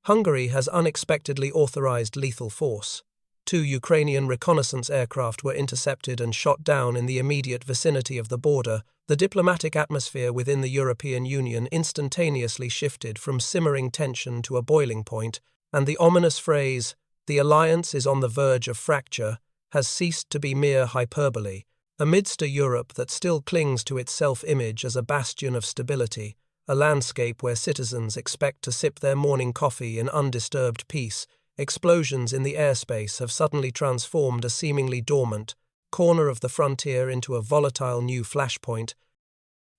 Hungary has unexpectedly authorized lethal force. 2 Ukrainian reconnaissance aircraft were intercepted and shot down in the immediate vicinity of the border. The diplomatic atmosphere within the European Union instantaneously shifted from simmering tension to a boiling point, and the ominous phrase, "the alliance is on the verge of fracture," has ceased to be mere hyperbole. Amidst a Europe that still clings to its self-image as a bastion of stability, a landscape where citizens expect to sip their morning coffee in undisturbed peace, explosions in the airspace have suddenly transformed a seemingly dormant corner of the frontier into a volatile new flashpoint,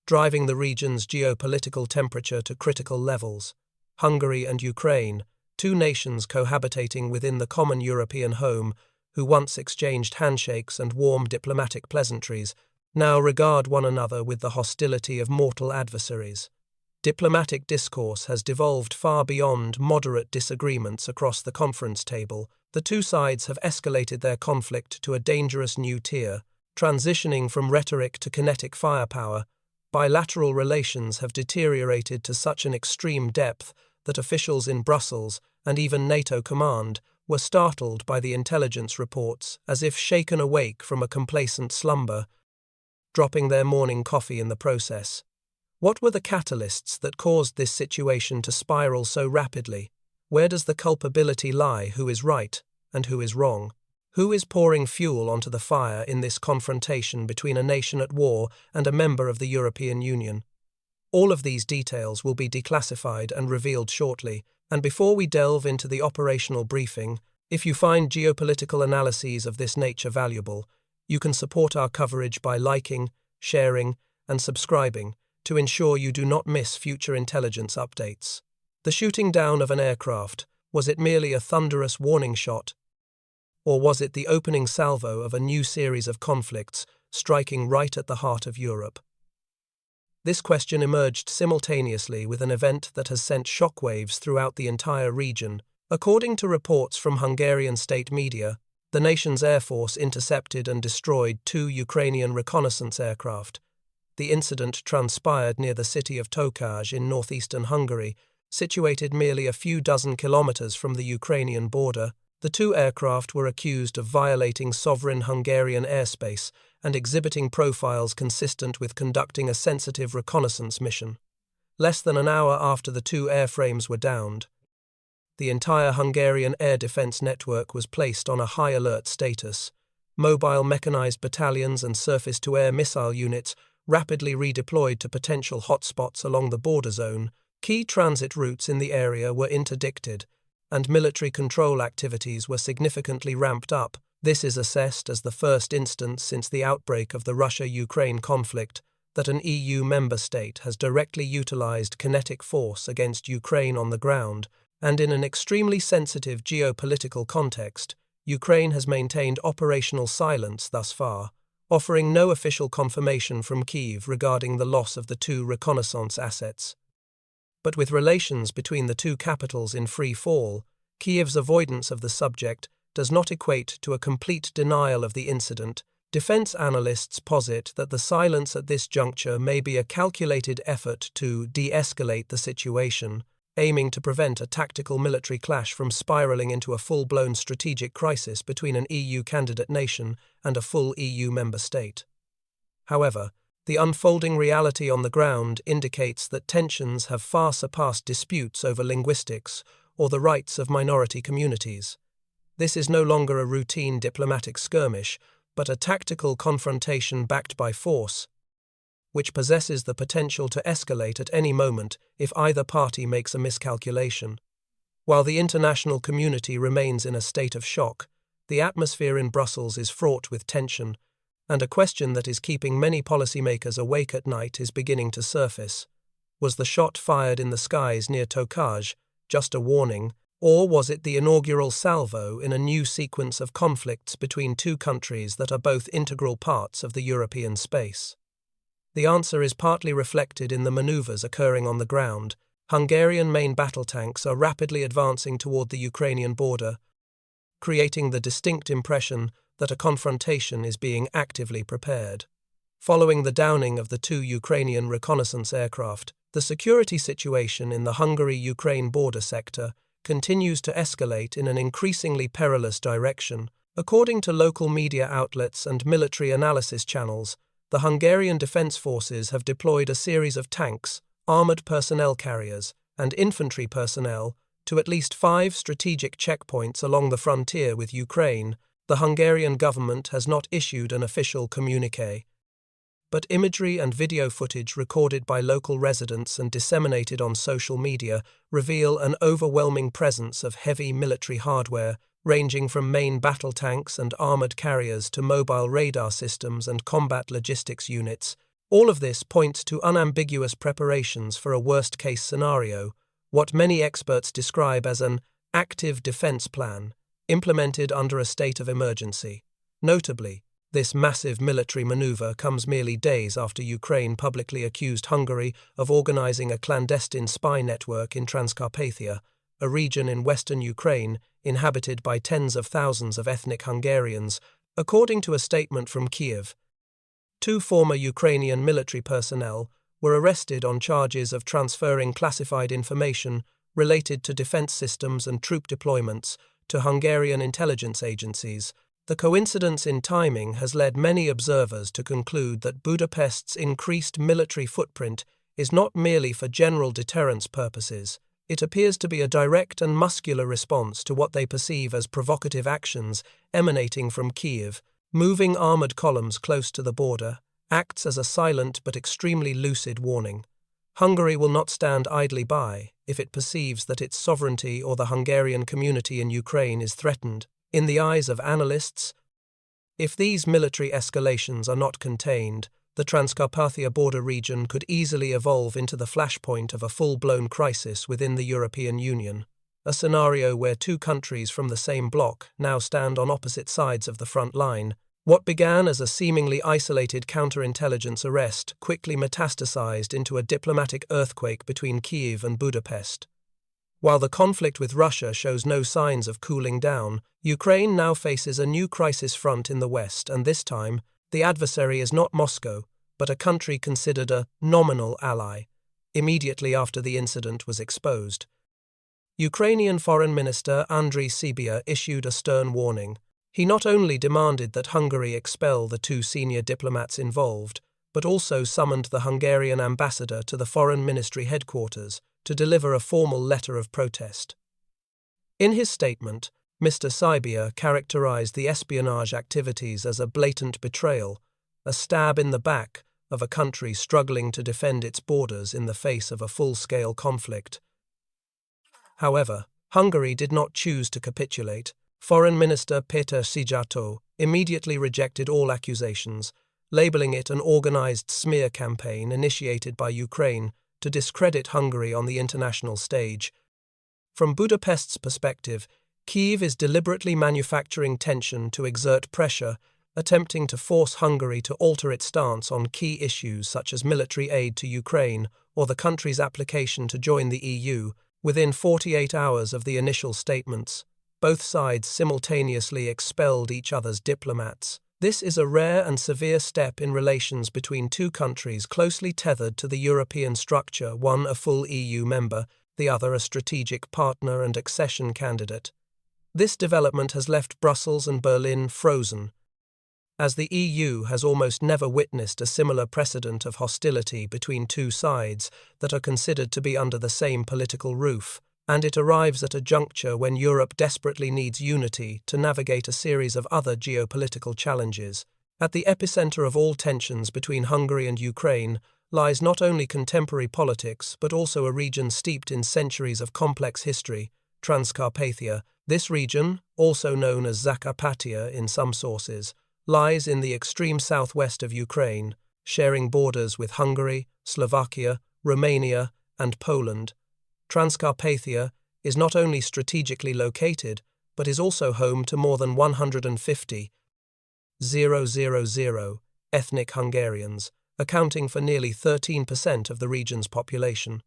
driving the region's geopolitical temperature to critical levels. Hungary and Ukraine, 2 nations cohabitating within the common European home, who once exchanged handshakes and warm diplomatic pleasantries, now regard one another with the hostility of mortal adversaries. Diplomatic discourse has devolved far beyond moderate disagreements across the conference table. The 2 sides have escalated their conflict to a dangerous new tier, transitioning from rhetoric to kinetic firepower. Bilateral relations have deteriorated to such an extreme depth that officials in Brussels and even NATO command were startled by the intelligence reports as if shaken awake from a complacent slumber, dropping their morning coffee in the process. What were the catalysts that caused this situation to spiral so rapidly? Where does the culpability lie? Who is right and who is wrong? Who is pouring fuel onto the fire in this confrontation between a nation at war and a member of the European Union? All of these details will be declassified and revealed shortly, and before we delve into the operational briefing, if you find geopolitical analyses of this nature valuable, you can support our coverage by liking, sharing, and subscribing to ensure you do not miss future intelligence updates. The shooting down of an aircraft, was it merely a thunderous warning shot? Or was it the opening salvo of a new series of conflicts striking right at the heart of Europe? This question emerged simultaneously with an event that has sent shockwaves throughout the entire region. According to reports from Hungarian state media, the nation's air force intercepted and destroyed 2 Ukrainian reconnaissance aircraft. The incident transpired near the city of Tokaj in northeastern Hungary, situated merely a few dozen kilometers from the Ukrainian border. The 2 aircraft were accused of violating sovereign Hungarian airspace and exhibiting profiles consistent with conducting a sensitive reconnaissance mission. Less than an hour after the 2 airframes were downed, the entire Hungarian air defense network was placed on a high alert status. Mobile mechanized battalions and surface-to-air missile units rapidly redeployed to potential hotspots along the border zone. Key transit routes in the area were interdicted, and military control activities were significantly ramped up. This is assessed as the first instance since the outbreak of the Russia-Ukraine conflict that an EU member state has directly utilized kinetic force against Ukraine on the ground, and in an extremely sensitive geopolitical context, Ukraine has maintained operational silence thus far, offering no official confirmation from Kyiv regarding the loss of the 2 reconnaissance assets. But with relations between the 2 capitals in free fall, Kyiv's avoidance of the subject does not equate to a complete denial of the incident. Defense analysts posit that the silence at this juncture may be a calculated effort to de-escalate the situation, aiming to prevent a tactical military clash from spiraling into a full-blown strategic crisis between an EU candidate nation and a full EU member state. However, the unfolding reality on the ground indicates that tensions have far surpassed disputes over linguistics or the rights of minority communities. This is no longer a routine diplomatic skirmish, but a tactical confrontation backed by force, which possesses the potential to escalate at any moment if either party makes a miscalculation. While the international community remains in a state of shock, the atmosphere in Brussels is fraught with tension, and a question that is keeping many policymakers awake at night is beginning to surface. Was the shot fired in the skies near Tokaj just a warning, or was it the inaugural salvo in a new sequence of conflicts between 2 countries that are both integral parts of the European space? The answer is partly reflected in the maneuvers occurring on the ground. Hungarian main battle tanks are rapidly advancing toward the Ukrainian border, creating the distinct impression that a confrontation is being actively prepared. Following the downing of the 2 Ukrainian reconnaissance aircraft, the security situation in the Hungary-Ukraine border sector continues to escalate in an increasingly perilous direction. According to local media outlets and military analysis channels, the Hungarian defense forces have deployed a series of tanks, armored personnel carriers, and infantry personnel to at least 5 strategic checkpoints along the frontier with Ukraine. The Hungarian government has not issued an official communiqué, but imagery and video footage recorded by local residents and disseminated on social media reveal an overwhelming presence of heavy military hardware, ranging from main battle tanks and armored carriers to mobile radar systems and combat logistics units. All of this points to unambiguous preparations for a worst-case scenario, what many experts describe as an active defense plan, implemented under a state of emergency. Notably, this massive military maneuver comes merely days after Ukraine publicly accused Hungary of organizing a clandestine spy network in Transcarpathia, a region in western Ukraine inhabited by tens of thousands of ethnic Hungarians, according to a statement from Kyiv. 2 former Ukrainian military personnel were arrested on charges of transferring classified information related to defense systems and troop deployments to Hungarian intelligence agencies. The coincidence in timing has led many observers to conclude that Budapest's increased military footprint is not merely for general deterrence purposes. It appears to be a direct and muscular response to what they perceive as provocative actions emanating from Kyiv. Moving armored columns close to the border acts as a silent but extremely lucid warning. Hungary will not stand idly by if it perceives that its sovereignty or the Hungarian community in Ukraine is threatened. In the eyes of analysts, if these military escalations are not contained, the Transcarpathia border region could easily evolve into the flashpoint of a full-blown crisis within the European Union, a scenario where 2 countries from the same bloc now stand on opposite sides of the front line. What began as a seemingly isolated counterintelligence arrest quickly metastasized into a diplomatic earthquake between Kyiv and Budapest. While the conflict with Russia shows no signs of cooling down, Ukraine now faces a new crisis front in the West, and this time, the adversary is not Moscow, but a country considered a nominal ally, immediately after the incident was exposed. Ukrainian Foreign Minister Andriy Sybiha issued a stern warning. He not only demanded that Hungary expel the 2 senior diplomats involved, but also summoned the Hungarian ambassador to the Foreign Ministry headquarters to deliver a formal letter of protest. In his statement, Mr. Sybiha characterized the espionage activities as a blatant betrayal, a stab in the back of a country struggling to defend its borders in the face of a full-scale conflict. However, Hungary did not choose to capitulate. Foreign Minister Péter Szijjártó immediately rejected all accusations, labeling it an organized smear campaign initiated by Ukraine to discredit Hungary on the international stage. From Budapest's perspective, Kyiv is deliberately manufacturing tension to exert pressure, attempting to force Hungary to alter its stance on key issues such as military aid to Ukraine or the country's application to join the EU. Within 48 hours of the initial statements, both sides simultaneously expelled each other's diplomats. This is a rare and severe step in relations between 2 countries closely tethered to the European structure, one a full EU member, the other a strategic partner and accession candidate. This development has left Brussels and Berlin frozen, as the EU has almost never witnessed a similar precedent of hostility between 2 sides that are considered to be under the same political roof, and it arrives at a juncture when Europe desperately needs unity to navigate a series of other geopolitical challenges. At the epicenter of all tensions between Hungary and Ukraine lies not only contemporary politics but also a region steeped in centuries of complex history, Transcarpathia. This region, also known as Zakarpattia in some sources, lies in the extreme southwest of Ukraine, sharing borders with Hungary, Slovakia, Romania, and Poland. Transcarpathia is not only strategically located, but is also home to more than 150,000 ethnic Hungarians, accounting for nearly 13% of the region's population.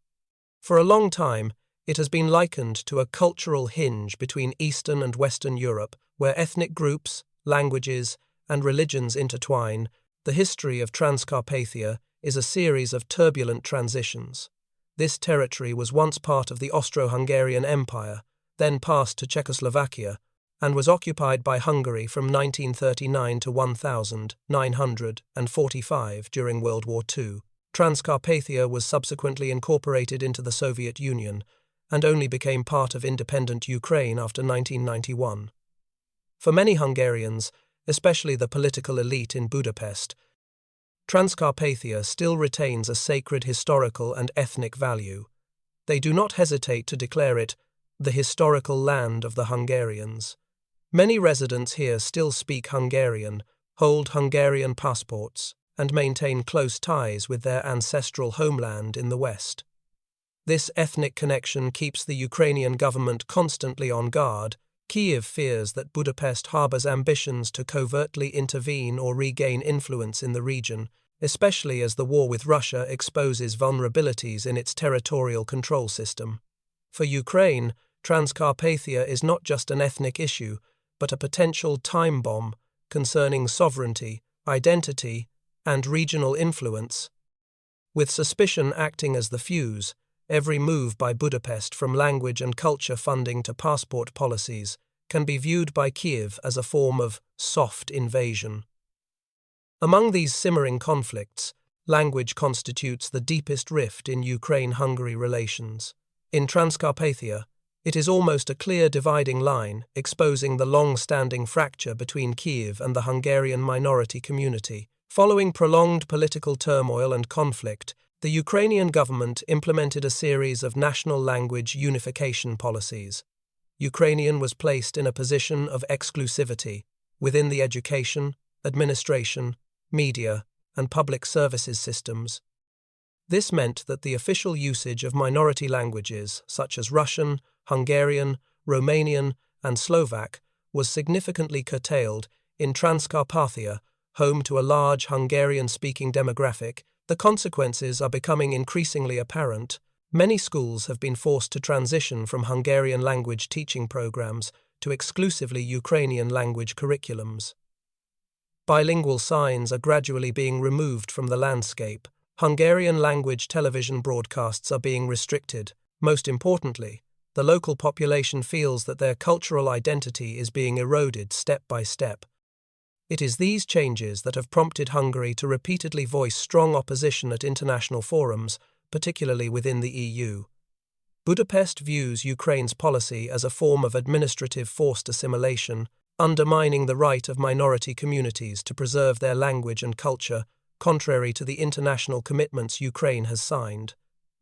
For a long time, it has been likened to a cultural hinge between Eastern and Western Europe, where ethnic groups, languages, and religions intertwine. The history of Transcarpathia is a series of turbulent transitions. This territory was once part of the Austro-Hungarian Empire, then passed to Czechoslovakia, and was occupied by Hungary from 1939 to 1945 during World War II. Transcarpathia was subsequently incorporated into the Soviet Union and only became part of independent Ukraine after 1991. For many Hungarians, especially the political elite in Budapest, Transcarpathia still retains a sacred historical and ethnic value. They do not hesitate to declare it the historical land of the Hungarians. Many residents here still speak Hungarian, hold Hungarian passports, and maintain close ties with their ancestral homeland in the West. This ethnic connection keeps the Ukrainian government constantly on guard. Kyiv fears that Budapest harbors ambitions to covertly intervene or regain influence in the region, especially as the war with Russia exposes vulnerabilities in its territorial control system. For Ukraine, Transcarpathia is not just an ethnic issue, but a potential time bomb concerning sovereignty, identity, and regional influence. With suspicion acting as the fuse, every move by Budapest from language and culture funding to passport policies can be viewed by Kyiv as a form of soft invasion. Among these simmering conflicts, language constitutes the deepest rift in Ukraine-Hungary relations. In Transcarpathia, it is almost a clear dividing line, exposing the long-standing fracture between Kyiv and the Hungarian minority community. Following prolonged political turmoil and conflict, the Ukrainian government implemented a series of national language unification policies. Ukrainian was placed in a position of exclusivity within the education, administration, media, and public services systems. This meant that the official usage of minority languages such as Russian, Hungarian, Romanian, and Slovak was significantly curtailed. In Transcarpathia, home to a large Hungarian-speaking demographic, the consequences are becoming increasingly apparent. Many schools have been forced to transition from Hungarian language teaching programs to exclusively Ukrainian language curriculums. Bilingual signs are gradually being removed from the landscape. Hungarian language television broadcasts are being restricted. Most importantly, the local population feels that their cultural identity is being eroded step by step. It is these changes that have prompted Hungary to repeatedly voice strong opposition at international forums, particularly within the EU. Budapest views Ukraine's policy as a form of administrative forced assimilation, undermining the right of minority communities to preserve their language and culture, contrary to the international commitments Ukraine has signed.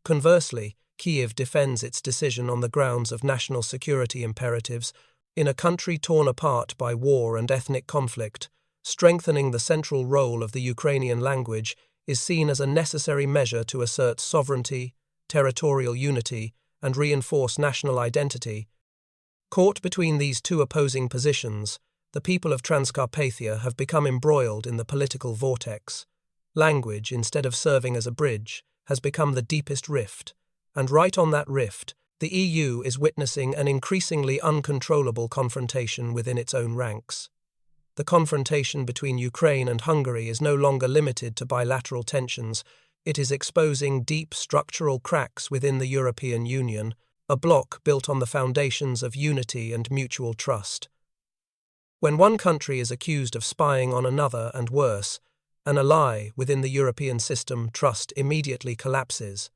Conversely, Kyiv defends its decision on the grounds of national security imperatives. In a country torn apart by war and ethnic conflict, strengthening the central role of the Ukrainian language is seen as a necessary measure to assert sovereignty, territorial unity, and reinforce national identity. Caught between these two opposing positions, the people of Transcarpathia have become embroiled in the political vortex. Language, instead of serving as a bridge, has become the deepest rift, and right on that rift, the EU is witnessing an increasingly uncontrollable confrontation within its own ranks. The confrontation between Ukraine and Hungary is no longer limited to bilateral tensions. It is exposing deep structural cracks within the European Union, a bloc built on the foundations of unity and mutual trust. When one country is accused of spying on another and worse, an ally within the European system, trust immediately collapses.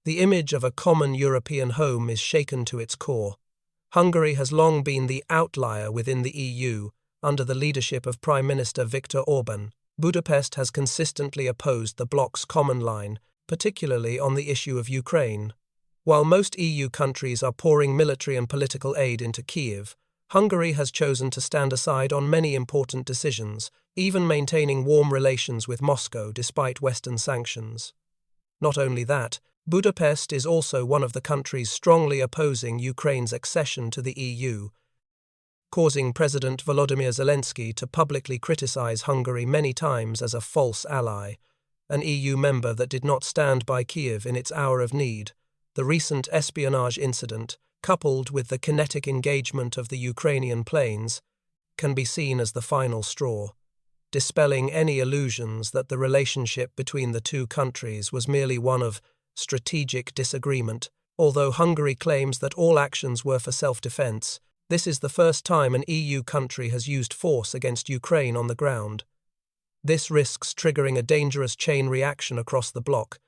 The image of a common European home is shaken to its core. Hungary has long been the outlier within the EU, under the leadership of Prime Minister Viktor Orban. Budapest has consistently opposed the bloc's common line, particularly on the issue of Ukraine. While most EU countries are pouring military and political aid into Kyiv, Hungary has chosen to stand aside on many important decisions, even maintaining warm relations with Moscow despite Western sanctions. Not only that, Budapest is also one of the countries strongly opposing Ukraine's accession to the EU, causing President Volodymyr Zelensky to publicly criticize Hungary many times as a false ally, an EU member that did not stand by Kyiv in its hour of need. The recent espionage incident, coupled with the kinetic engagement of the Ukrainian planes, can be seen as the final straw, dispelling any illusions that the relationship between the two countries was merely one of strategic disagreement. Although Hungary claims that all actions were for self-defense, this is the first time an EU country has used force against Ukraine on the ground. This risks triggering a dangerous chain reaction across the bloc.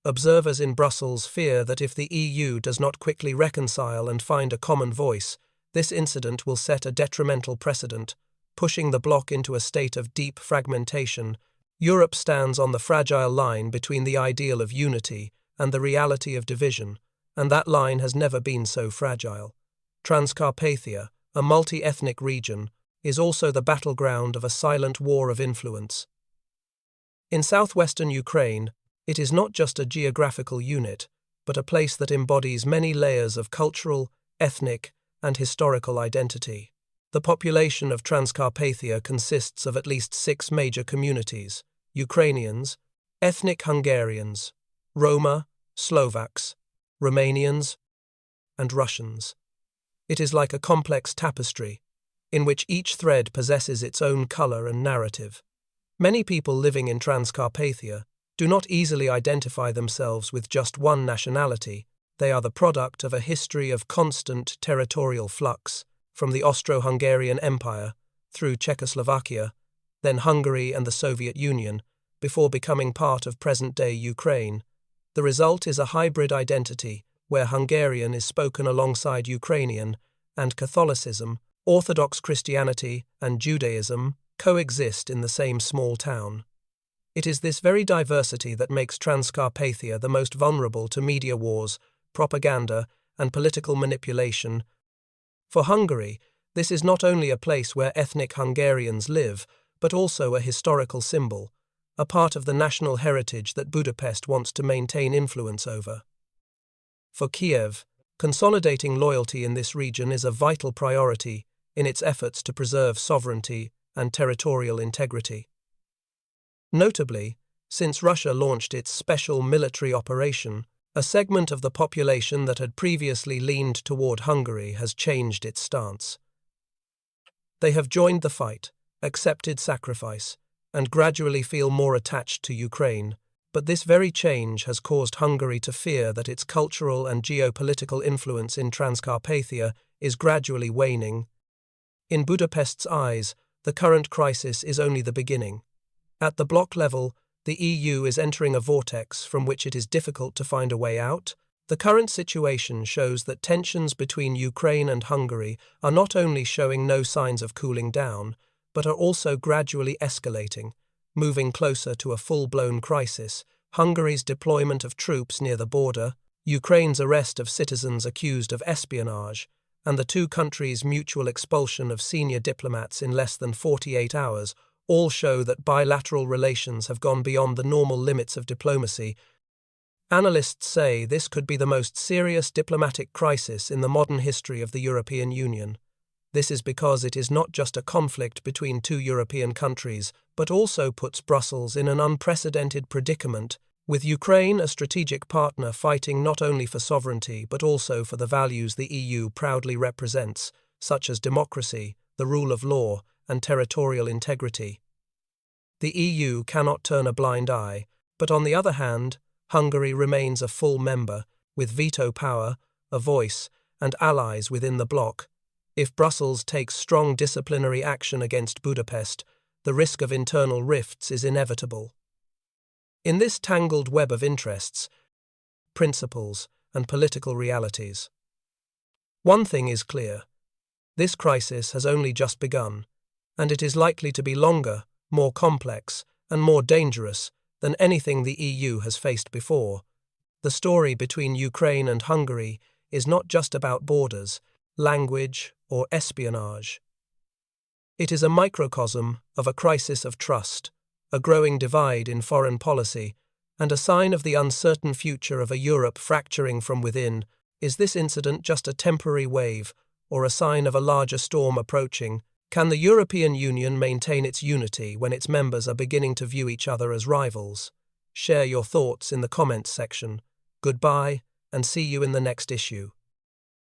Observers in Brussels fear that if the EU does not quickly reconcile and find a common voice, this incident will set a detrimental precedent, pushing the bloc into a state of deep fragmentation. Europe stands on the fragile line between the ideal of unity and the reality of division, and that line has never been so fragile. Transcarpathia, a multi-ethnic region, is also the battleground of a silent war of influence. In southwestern Ukraine, it is not just a geographical unit, but a place that embodies many layers of cultural, ethnic, and historical identity. The population of Transcarpathia consists of at least 6 major communities: Ukrainians, ethnic Hungarians, Roma, Slovaks, Romanians, and Russians. It is like a complex tapestry, in which each thread possesses its own color and narrative. Many people living in Transcarpathia do not easily identify themselves with just one nationality. They are the product of a history of constant territorial flux, from the Austro-Hungarian Empire, through Czechoslovakia, then Hungary and the Soviet Union, before becoming part of present-day Ukraine. The result is a hybrid identity, where Hungarian is spoken alongside Ukrainian, and Catholicism, Orthodox Christianity, and Judaism coexist in the same small town. It is this very diversity that makes Transcarpathia the most vulnerable to media wars, propaganda, and political manipulation. For Hungary, this is not only a place where ethnic Hungarians live, but also a historical symbol, a part of the national heritage that Budapest wants to maintain influence over. For Kyiv, consolidating loyalty in this region is a vital priority in its efforts to preserve sovereignty and territorial integrity. Notably, since Russia launched its special military operation, a segment of the population that had previously leaned toward Hungary has changed its stance. They have joined the fight, accepted sacrifice, and gradually feel more attached to Ukraine, but this very change has caused Hungary to fear that its cultural and geopolitical influence in Transcarpathia is gradually waning. In Budapest's eyes, the current crisis is only the beginning. At the bloc level, the EU is entering a vortex from which it is difficult to find a way out. The current situation shows that tensions between Ukraine and Hungary are not only showing no signs of cooling down, but are also gradually escalating, moving closer to a full-blown crisis. Hungary's deployment of troops near the border, Ukraine's arrest of citizens accused of espionage, and the two countries' mutual expulsion of senior diplomats in less than 48 hours all show that bilateral relations have gone beyond the normal limits of diplomacy. Analysts say this could be the most serious diplomatic crisis in the modern history of the European Union. This is because it is not just a conflict between two European countries, but also puts Brussels in an unprecedented predicament, with Ukraine, a strategic partner, fighting not only for sovereignty but also for the values the EU proudly represents, such as democracy, the rule of law, and territorial integrity. The EU cannot turn a blind eye, but on the other hand, Hungary remains a full member, with veto power, a voice, and allies within the bloc. If Brussels takes strong disciplinary action against Budapest, the risk of internal rifts is inevitable. In this tangled web of interests, principles, and political realities, one thing is clear: this crisis has only just begun, and it is likely to be longer, more complex, and more dangerous than anything the EU has faced before. The story between Ukraine and Hungary is not just about borders, language, or espionage. It is a microcosm of a crisis of trust, a growing divide in foreign policy, and a sign of the uncertain future of a Europe fracturing from within. Is this incident just a temporary wave, or a sign of a larger storm approaching? Can the European Union maintain its unity when its members are beginning to view each other as rivals? Share your thoughts in the comments section. Goodbye, and see you in the next issue.